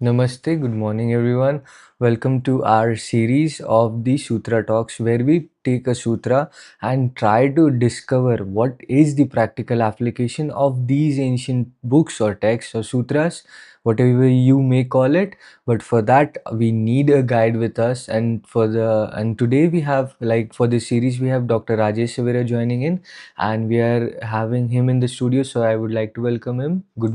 Namaste, good morning everyone. Welcome to our series of the Sutra Talks where we take a sutra and try to discover what is the practical application of these ancient books or texts or sutras, whatever you may call it. But for that we need a guide with us, and today we have, like, for this series we have Dr. Rajesh Savira joining in, and we are having him in the studio, so I would like to welcome him. Good.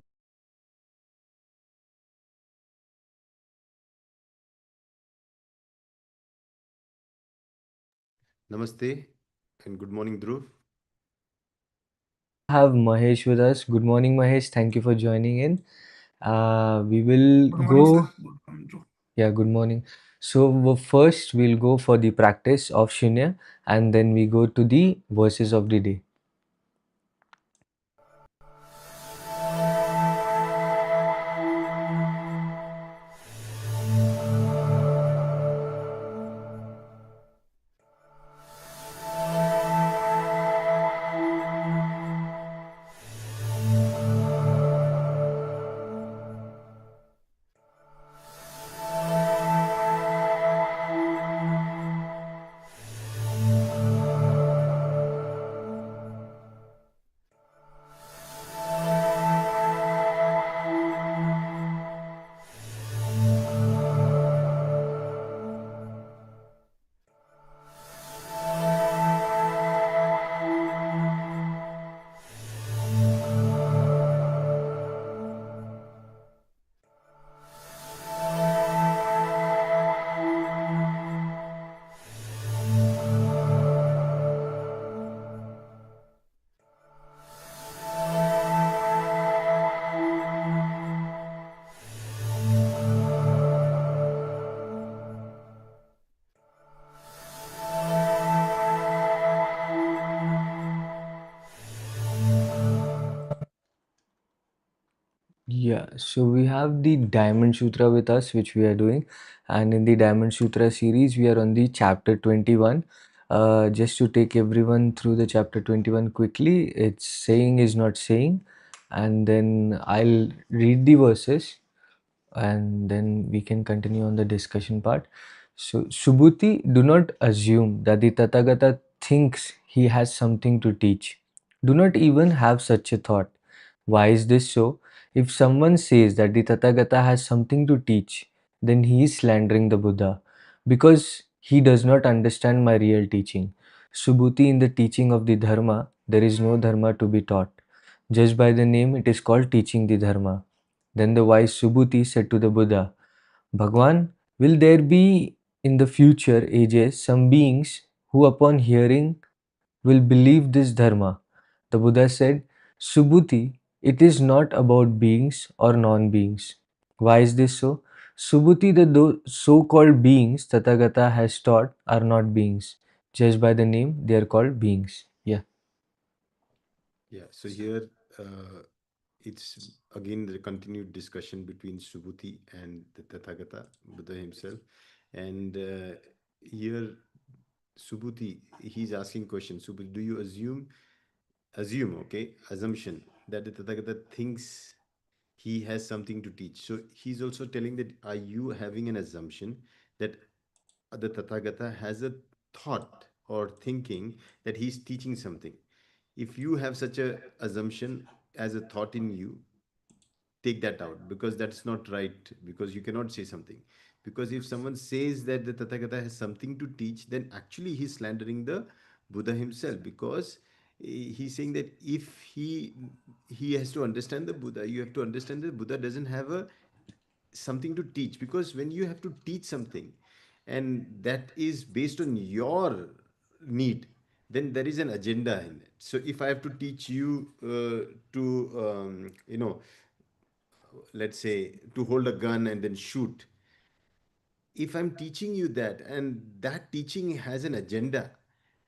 Namaste and good morning, Dhruv. Have Mahesh with us. Good morning, Mahesh. Thank you for joining in. We will Good morning, sir. go. Yeah, good morning. So first we'll go for the practice of Shunya, and then we go to the verses of the day. Yeah, so we have the Diamond Sutra with us, which we are doing, and in the Diamond Sutra series, we are on the chapter 21. Just to take everyone through the chapter 21 quickly, it's saying is not saying, and then I'll read the verses and then we can continue on the discussion part. So, Subhuti, do not assume that the Tathagata thinks he has something to teach. Do not even have such a thought. Why is this so? If someone says that the Tathagata has something to teach, then he is slandering the Buddha because he does not understand my real teaching. Subhuti, in the teaching of the Dharma, there is no Dharma to be taught. Just by the name, it is called teaching the Dharma. Then the wise Subhuti said to the Buddha, Bhagwan, will there be in the future ages some beings who, upon hearing, will believe this Dharma? The Buddha said, Subhuti, it is not about beings or non beings. Why is this so? Subhuti, the so called beings Tathagata has taught are not beings. Just by the name, they are called beings. Yeah. Yeah, so here it's again the continued discussion between Subhuti and the Tathagata, Buddha himself. And here Subhuti, he's asking question. Subhuti, do you assumption that the Tathagata thinks he has something to teach? So he's also telling that are you having an assumption that the Tathagata has a thought or thinking that he's teaching something? If you have such a assumption as a thought in you, take that out, because that's not right, because you cannot say something. Because if someone says that the Tathagata has something to teach, then actually he's slandering the Buddha himself, because he's saying that if he has to understand the Buddha, you have to understand that Buddha doesn't have a something to teach. Because when you have to teach something and that is based on your need, then there is an agenda in it. So if I have to teach you to let's say to hold a gun and then shoot, if I'm teaching you that and that teaching has an agenda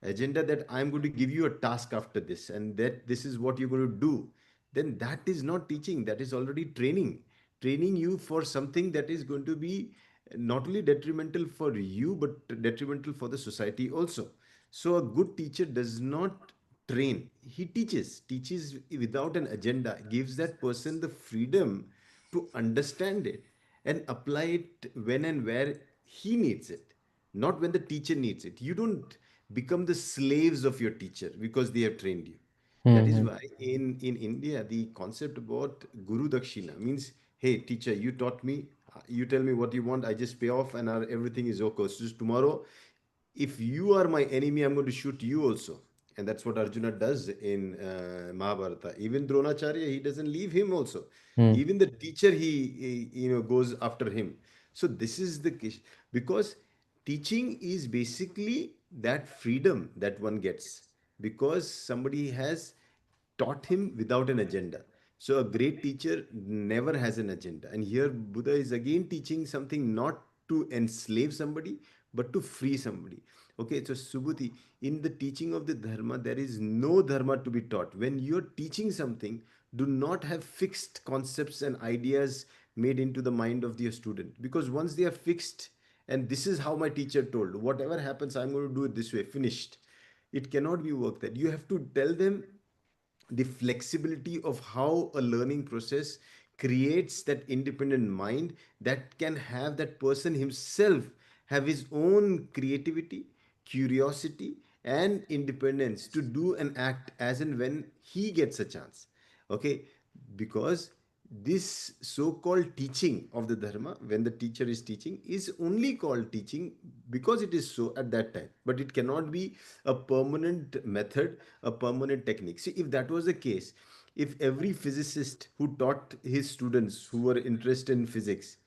that I'm going to give you a task after this and that this is what you're going to do, then that is not teaching, that is already training you for something that is going to be not only detrimental for you but detrimental for the society also. So a good teacher does not train, he teaches without an agenda, gives that person the freedom to understand it. and apply it when and where he needs it, not when the teacher needs it. You don't become the slaves of your teacher because they have trained you. That is Hmm. why in India, the concept about Guru Dakshina means, hey, teacher, you taught me, you tell me what you want, I just pay off and everything is okay. So just tomorrow, if you are my enemy, I'm going to shoot you also. And that's what Arjuna does in Mahabharata. Even Dronacharya, he doesn't leave him also. Hmm. Even the teacher, he goes after him. So this is the case, because teaching is basically that freedom that one gets because somebody has taught him without an agenda. So a great teacher never has an agenda. And here Buddha is again teaching something not to enslave somebody, but to free somebody. Okay, so Subhuti, in the teaching of the dharma, there is no dharma to be taught. When you're teaching something, do not have fixed concepts and ideas made into the mind of the student. Because once they are fixed, and this is how my teacher told, whatever happens, I'm going to do it this way, finished. It cannot be work that. You have to tell them the flexibility of how a learning process creates that independent mind that can have that person himself have his own creativity, curiosity, and independence to do and act as and when he gets a chance. Okay, because this so-called teaching of the dharma, when the teacher is teaching, is only called teaching because it is so at that time, but it cannot be a permanent method, a permanent technique. See, if that was the case, if every physicist who taught his students who were interested in physics,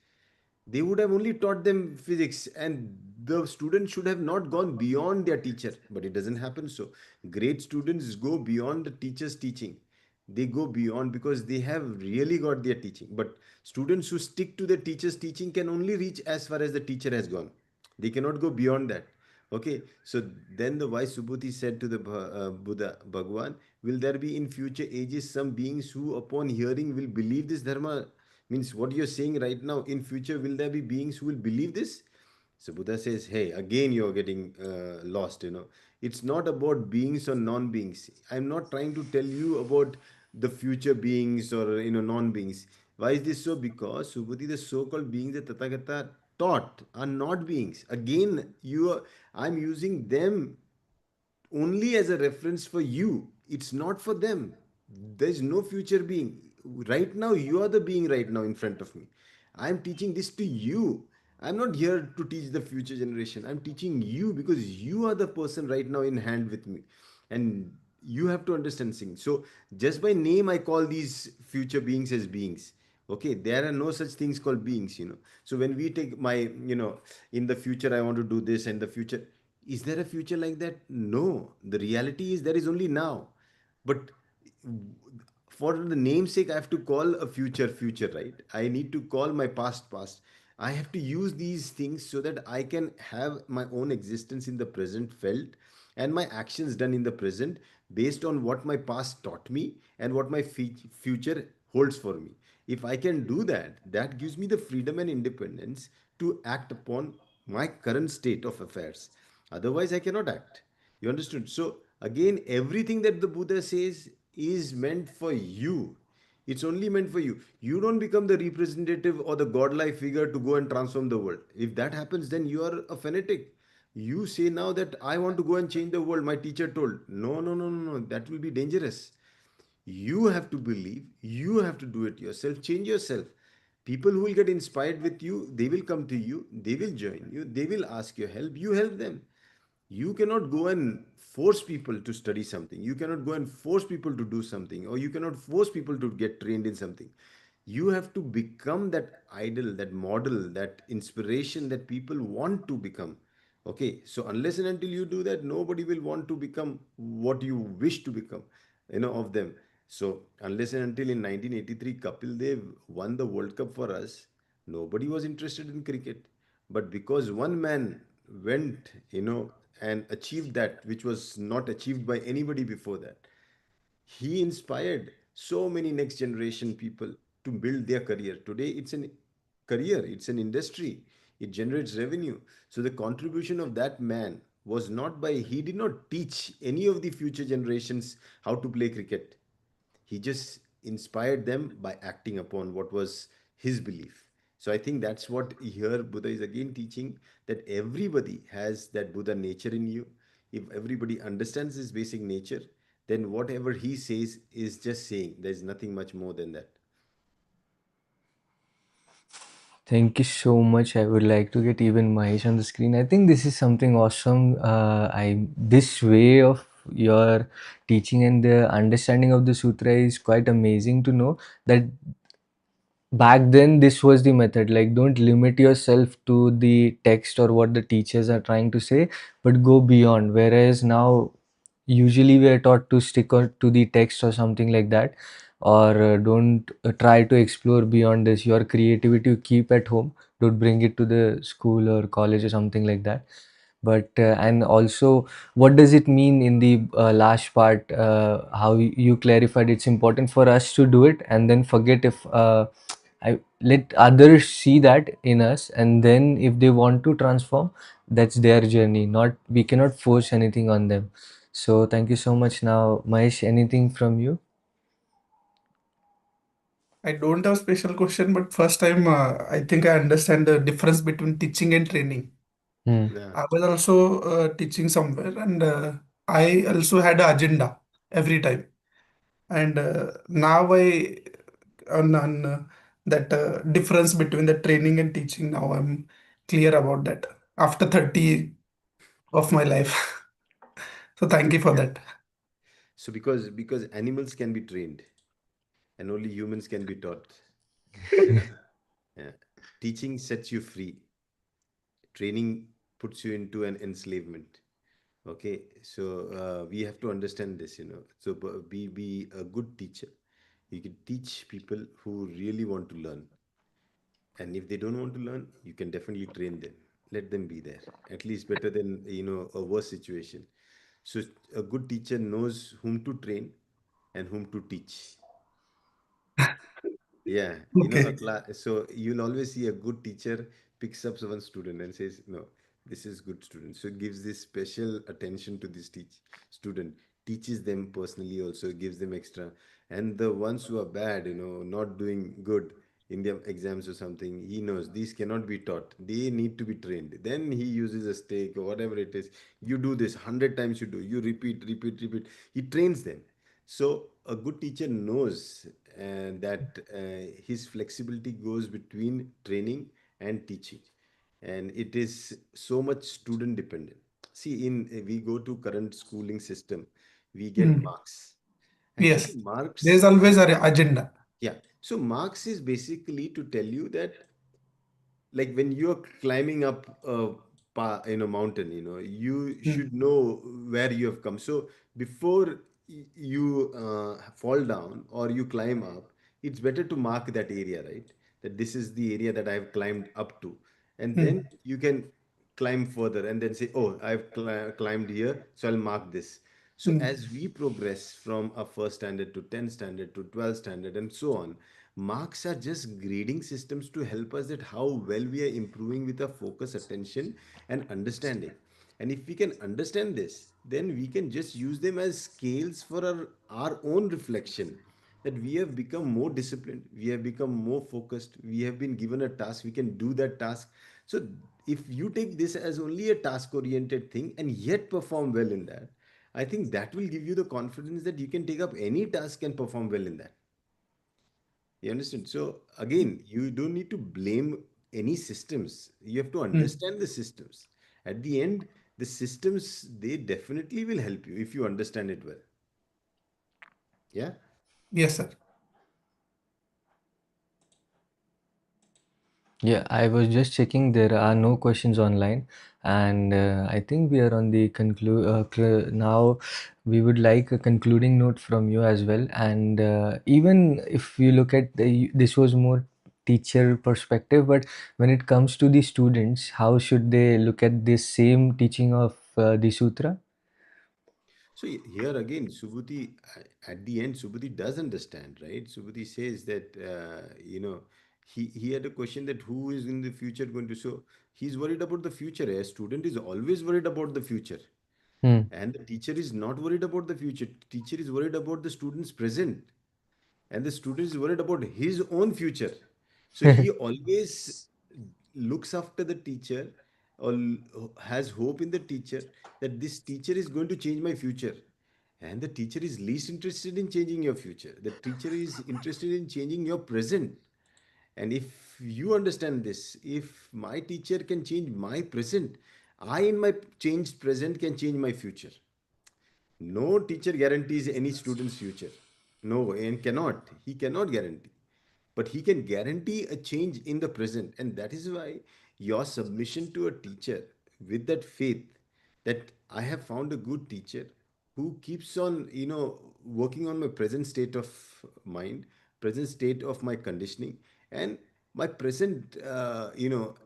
they would have only taught them physics, and the students should have not gone beyond their teacher. But it doesn't happen so. Great students go beyond the teacher's teaching. They go beyond because they have really got their teaching. But students who stick to the teacher's teaching can only reach as far as the teacher has gone. They cannot go beyond that. Okay, so then the wise Subhuti said to the Buddha, Bhagwan, will there be in future ages some beings who, upon hearing, will believe this dharma? Means what you're saying right now, in future, will there be beings who will believe this? So Buddha says, hey, again, you're getting lost. It's not about beings or non-beings. I'm not trying to tell you about the future beings or, non-beings. Why is this so? Because Subhuti, the so-called beings that Tathagata taught are not beings. Again, I'm using them only as a reference for you. It's not for them. There's no future being. Right now, you are the being right now in front of me. I'm teaching this to you. I'm not here to teach the future generation. I'm teaching you because you are the person right now in hand with me. And you have to understand things. So, just by name, I call these future beings as beings. Okay, there are no such things called beings. So when we take in the future I want to do this, and the future, is there a future like that? No. The reality is there is only now. But for the namesake, I have to call a future future, right? I need to call my past past. I have to use these things so that I can have my own existence in the present felt, and my actions done in the present based on what my past taught me and what my future holds for me. If I can do that, that gives me the freedom and independence to act upon my current state of affairs. Otherwise, I cannot act. You understood? So, again, everything that the Buddha says is meant for you. It's only meant for you. You don't become the representative or the godlike figure to go and transform the world. If that happens, then you are a fanatic. You say now that I want to go and change the world, my teacher told. No, no, no, no, no. That will be dangerous. You have to believe, you have to do it yourself, change yourself. People who will get inspired with you, they will come to you, they will join you, they will ask your help, you help them. You cannot go and force people to study something. You cannot go and force people to do something, or you cannot force people to get trained in something. You have to become that idol, that model, that inspiration that people want to become. Okay, so unless and until you do that, nobody will want to become what you wish to become, of them. So unless and until in 1983 Kapil Dev won the World Cup for us, nobody was interested in cricket. But because one man went, and achieved that which was not achieved by anybody before that, he inspired so many next generation people to build their career. Today, it's an career, it's an industry, it generates revenue. So, the contribution of that man was not by, he did not teach any of the future generations how to play cricket. He just inspired them by acting upon what was his belief. So I think that's what here Buddha is again teaching, that everybody has that Buddha nature in you. If everybody understands this basic nature, then whatever he says is just saying. There's nothing much more than that. Thank you so much. I would like to get even Mahesh on the screen. I think this is something awesome. I this way of your teaching and the understanding of the sutra is quite amazing to know that back then this was the method. Like, don't limit yourself to the text or what the teachers are trying to say, but go beyond. Whereas now usually we are taught to stick on to the text or something like that, or don't try to explore beyond this. Your creativity you keep at home, don't bring it to the school or college or something like that. But and also, what does it mean in the last part, how you clarified it's important for us to do it and then forget if I let others see that in us, and then if they want to transform, that's their journey. Not, we cannot force anything on them. So thank you so much. Now, Mahesh, anything from you? I don't have special question, but first time I think I understand the difference between teaching and training. Hmm. Yeah. I was also teaching somewhere, and I also had an agenda every time. And now I on that difference between the training and teaching. Now I'm clear about that after 30 of my life. So thank you for Yeah. that. So because animals can be trained and only humans can be taught. Yeah. Teaching sets you free. Training puts you into an enslavement. Okay, so we have to understand this, So be a good teacher. You can teach people who really want to learn, and if they don't want to learn, you can definitely train them. Let them be there. At least better than a worse situation. So a good teacher knows whom to train and whom to teach. Yeah, a Okay. class. So you'll always see a good teacher picks up one student and says, "No, this is good student." So gives this special attention to this student, teaches them personally, also gives them extra. And the ones who are bad, not doing good in their exams or something, he knows these cannot be taught. They need to be trained. Then he uses a stake or whatever it is. You do this 100 times. You do. You repeat, repeat, repeat. He trains them. So a good teacher knows that his flexibility goes between training and teaching, and it is so much student dependent. See, in we go to current schooling system, we get Mm. marks. Actually, Yes. There's marks, always an agenda. yeah. So marks is basically to tell you that, like when you're climbing up a mountain, you Mm. should know where you have come. So before you fall down or you climb up, it's better to mark that area, right? That this is the area that I've climbed up to, and then Mm. you can climb further and then say, oh, I've climbed here, so I'll mark this. So Mm. as we progress from a first standard to 10th standard to 12th standard and so on, marks are just grading systems to help us that how well we are improving with our focus, attention, and understanding. And if we can understand this, then we can just use them as scales for our own reflection, that we have become more disciplined, we have become more focused, we have been given a task, we can do that task. So if you take this as only a task oriented thing and yet perform well in that, I think that will give you the confidence that you can take up any task and perform well in that. You understand? So again, you don't need to blame any systems. You have to Mm. understand the systems. At the end, the systems, they definitely will help you if you understand it well. Yeah. Yes, sir. Yeah, I was just checking. There are no questions online, and I think we are on the now. We would like a concluding note from you as well. And even if you look at this was more teacher perspective, but when it comes to the students, how should they look at this same teaching of the sutra? So here again, Subhuti, at the end, Subhuti does understand, right? Subhuti says that, he had a question that who is in the future going to, so he's worried about the future. A student is always worried about the future. Hmm. And the teacher is not worried about the future. Teacher is worried about the student's present. And the student is worried about his own future. So he always looks after the teacher, or has hope in the teacher, that this teacher is going to change my future. And the teacher is least interested in changing your future. The teacher is interested in changing your present. And if you understand this, if my teacher can change my present, I in my changed present can change my future. No teacher guarantees any student's future. No, and cannot. He cannot guarantee. But he can guarantee a change in the present. And that is why your submission to a teacher with that faith that I have found a good teacher who keeps on, working on my present state of mind, present state of my conditioning, and my present,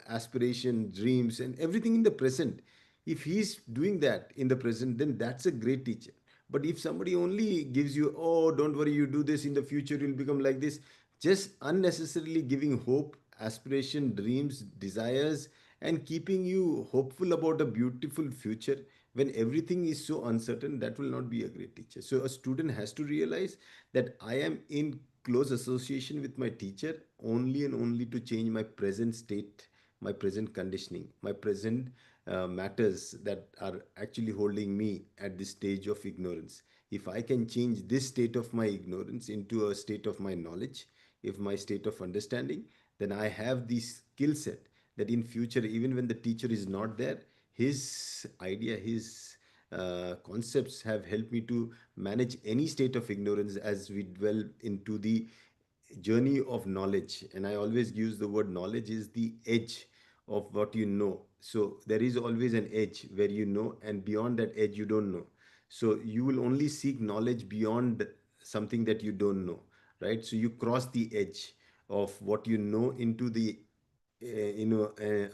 aspiration, dreams, and everything in the present. If he's doing that in the present, then that's a great teacher. But if somebody only gives you, oh, don't worry, you do this, in the future you'll become like this, just unnecessarily giving hope, aspiration, dreams, desires, and keeping you hopeful about a beautiful future when everything is so uncertain, that will not be a great teacher. So a student has to realize that I am in close association with my teacher only and only to change my present state, my present conditioning, my present matters that are actually holding me at this stage of ignorance. If I can change this state of my ignorance into a state of my knowledge, if my state of understanding, then I have the skill set that in future, even when the teacher is not there, his idea, his concepts have helped me to manage any state of ignorance as we dwell into the journey of knowledge. And I always use the word knowledge is the edge of what you know. So there is always an edge where you know, and beyond that edge you don't know. So you will only seek knowledge beyond something that you don't know, right? So you cross the edge of what you know into the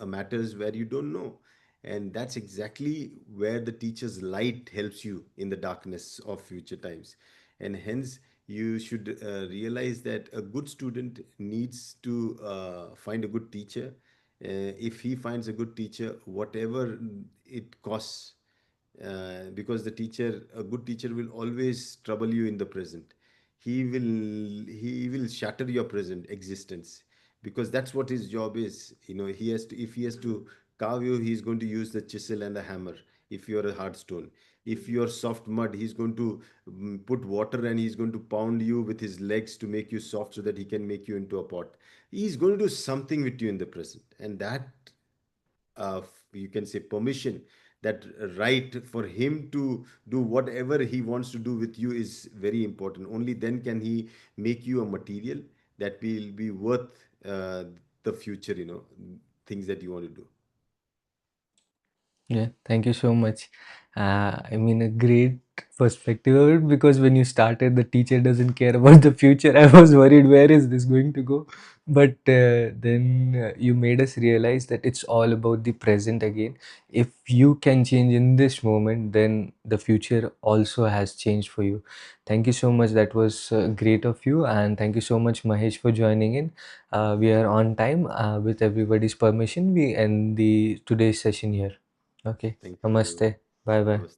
matters where you don't know. And that's exactly where the teacher's light helps you in the darkness of future times. And hence you should realize that a good student needs to find a good teacher. If he finds a good teacher, whatever it costs, because a good teacher will always trouble you in the present. He will shatter your present existence, because that's what his job is. He has to, if he has to carve you, he's going to use the chisel and the hammer. If you're a hard stone, if you're soft mud, he's going to put water and he's going to pound you with his legs to make you soft so that he can make you into a pot. He's going to do something with you in the present, and that you can say permission, that right for him to do whatever he wants to do with you is very important. Only then can he make you a material that will be worth the future, things that you want to do. Yeah, thank you so much. I mean, a great perspective of it, because when you started, the teacher doesn't care about the future. I was worried, where is this going to go? But then you made us realize that it's all about the present again. If you can change in this moment, then the future also has changed for you. Thank you so much. That was great of you. And thank you so much, Mahesh, for joining in. We are on time. With everybody's permission, we end the today's session here. Okay. Thank you. Namaste. Bye bye. Namaste.